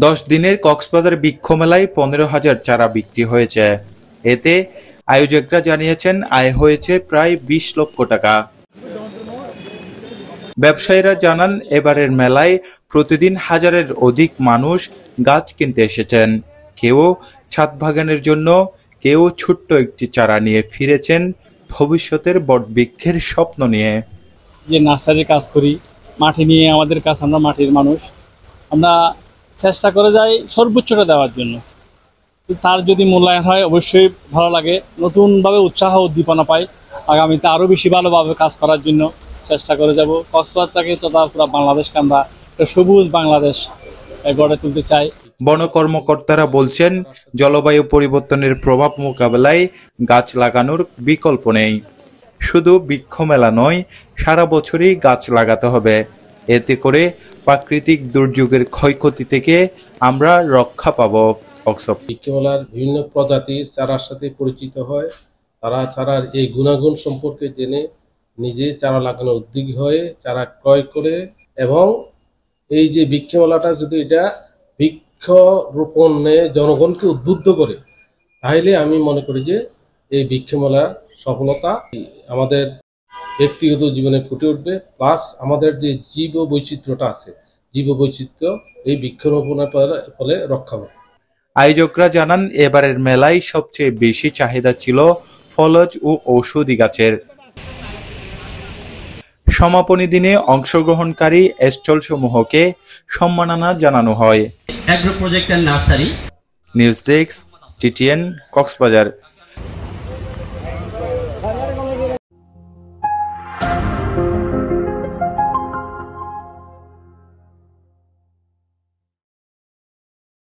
10 দিনের কক্সবাজার বৃক্ষ মেলায় 15,000 চারা বিক্রি হয়েছে। এতে আয়োজকরা জানিয়েছেন আয় হয়েছে প্রায় 20 লক্ষ টাকা। ব্যবসায়ীরা জানান এবারের মেলায় প্রতিদিন হাজারের অধিক মানুষ গাছ কিনতে এসেছেন। কেউ ছাদ বাগানের জন্য, কেউ ছোট্ট একটি চারা নিয়ে ফিরেছেন ভবিষ্যতের বটবৃক্ষের স্বপ্ন নিয়ে। যে নার্সারির কাজ করি, মাটি নিয়ে আমাদের কাজ, আমরা মাটির মানুষ, আমরা চেষ্টা করে যাই সর্বোচ্চটা দেওয়ার জন্য। তার যদি মূল্যায়ন হয় অবশ্যই ভালো লাগে, নতুনভাবে উৎসাহ উদ্দীপনা পাই, আগামীতে আরও বেশি ভালোভাবে কাজ করার জন্য চেষ্টা করে যাব। কক্সবাজারটাকে তথা পুরো বাংলাদেশকে আমরা একটা সবুজ বাংলাদেশ গড়ে তুলতে চাই। বন কর্মকর্তারা বলছেন, জলবায়ু পরিবর্তনের প্রভাব মোকাবেলায় গাছ লাগানোর বিকল্প নেই। শুধু বৃক্ষ মেলা নয়, সারা বছরই গাছ লাগাতে হবে। এতে করে প্রাকৃতিক দুর্যোগের ক্ষয়ক্ষতি থেকে আমরা রক্ষা পাব। বৃক্ষমেলার বিভিন্ন প্রজাতির চারার সাথে পরিচিত হয়, তারা চারার এই গুণাগুণ সম্পর্কে জেনে নিজে চারা লাগানোর উদ্যোগী হয়ে চারা ক্রয় করে, এবং এই যে বৃক্ষমেলাটা যদি এটা বৃক্ষ রোপণে জনগণকে উদ্বুদ্ধ করে, তাহলে আমি মনে করি যে এই বৃক্ষমেলার সফলতা আমাদের ব্যক্তিগত জীবনে ফুটে উঠবে, প্লাস আমাদের যে জীব বৈচিত্র্যটা আছে, জীব বৈচিত্র্য এই বৃক্ষরোপণের ফলে রক্ষা পাবে। আয়োজকরা জানান, এবারের মেলায় সবচেয়ে বেশি চাহিদা ছিল ফলজ ও ঔষধি গাছের। সমাপনী দিনে অংশগ্রহণকারী স্টলসমূহকে সম্মাননা জানানো হয়। Agro project and nursery. News desk, TTN, Cox's Bazar.